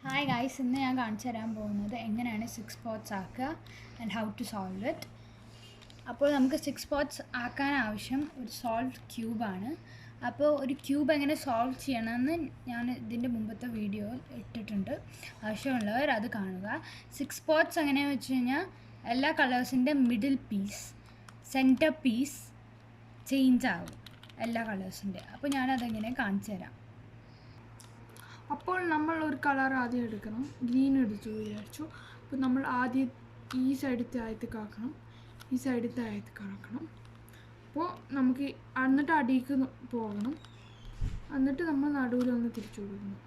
Hi guys, ഇന്ന് ഞാൻ കാണിച്ചു തരാൻ പോകുന്നത് എങ്ങനെയാണ് 6 spots ആക്കുക and how to solve it. അപ്പോൾ നമുക്ക് 6 spots ആക്കാൻ ആവശ്യം ഒരു സോൾവ് ക്യൂബാണ്. അപ്പോൾ ഒരു ക്യൂബ് എങ്ങനെ സോൾവ് ചെയ്യണമെന്ന് ഞാൻ ഇതിൻ്റെ മുമ്പത്തെ വീഡിയോ ഇട്ടിട്ടുണ്ട്. ആവശ്യമുള്ളവർ അത് കാണുക. 6 spots എങ്ങനെയാണെന്ന് വെച്ച് കഴിഞ്ഞാൽ എല്ലാ കളേഴ്സിൻ്റെ middle piece, centre piece change ആവും എല്ലാ കളേഴ്സിൻ്റെ. അപ്പോൾ ഞാനതെങ്ങനെ കാണിച്ചു തരാം. അപ്പോൾ നമ്മൾ ഒരു കളർ ആദ്യം എടുക്കണം. ഗ്രീൻ എടുത്തു വിചാരിച്ചു. അപ്പോൾ നമ്മൾ ആദ്യം ഈ സൈഡത്തെ ആയത്തേക്ക് ആക്കണം, ഈ സൈഡത്തെ ആയത്തേക്ക് ആക്കണം. അപ്പോൾ നമുക്ക് എന്നിട്ട് അടിയിലേക്ക് പോകണം. എന്നിട്ട് നമ്മൾ നടുവിലൊന്ന് തിരിച്ചു കൊടുക്കണം.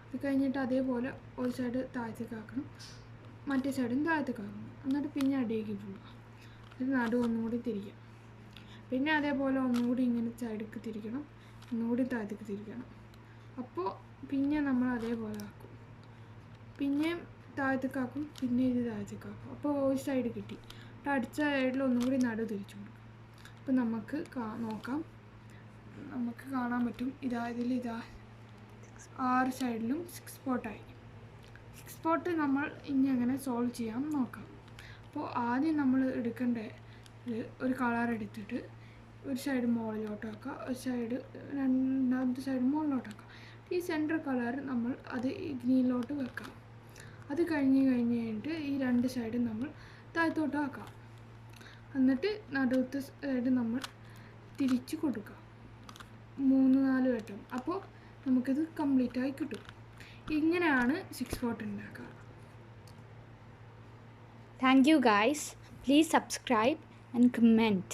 അത് കഴിഞ്ഞിട്ട് അതേപോലെ ഒരു സൈഡ് താഴത്തേക്ക് ആക്കണം, മറ്റേ സൈഡും താഴത്തേക്ക് ആക്കണം. എന്നിട്ട് പിന്നെ അടിയിലേക്ക് പോവുക. എന്നിട്ട് നടു ഒന്നും കൂടി തിരിക്കണം. പിന്നെ അതേപോലെ ഒന്നുകൂടി ഇങ്ങനെ സൈഡിലേക്ക് തിരിക്കണം, ഒന്നുകൂടി താഴത്തേക്ക് തിരിക്കണം. അപ്പോൾ പിന്നെ നമ്മൾ അതേപോലെ ആക്കും, പിന്നെയും താഴത്തേക്കാക്കും, പിന്നെ ഇത് താഴത്തേക്കാക്കും. അപ്പോൾ ഒരു സൈഡ് കിട്ടി. അപ്പോൾ അടുത്ത സൈഡിൽ ഒന്നും കൂടി നടു തിരിച്ചു കൊടുക്കും. അപ്പോൾ നമുക്ക് നോക്കാം, നമുക്ക് കാണാൻ പറ്റും. ഇതിലിതാ 6 സൈഡിലും 6 സ്പോട്ടായി. 6 സ്പോട്ട് നമ്മൾ ഇനി എങ്ങനെ സോൾവ് ചെയ്യാം നോക്കാം. അപ്പോൾ ആദ്യം നമ്മൾ എടുക്കേണ്ടത് ഒരു കളർ എടുത്തിട്ട് ഒരു സൈഡ് മുകളിലോട്ടാക്കുക, ഒരു സൈഡ് രണ്ടാമത്തെ സൈഡ് മുകളിലോട്ടാക്കുക. ഈ സെൻറ്റർ കളർ നമ്മൾ അത് ഗ്രീനിലോട്ട് വെക്കാം. അത് കഴിഞ്ഞിട്ട് ഈ 2 സൈഡും നമ്മൾ താഴത്തോട്ട് ആക്കാം. എന്നിട്ട് നടുവത്തെ സൈഡ് നമ്മൾ തിരിച്ച് കൊടുക്കാം 3-4 വട്ടം. അപ്പോൾ നമുക്കിത് കംപ്ലീറ്റ് ആയി കിട്ടും. ഇങ്ങനെയാണ് 6 സ്പോട്ട് ഉണ്ടാക്കുക. Thank you guys. Please subscribe and comment.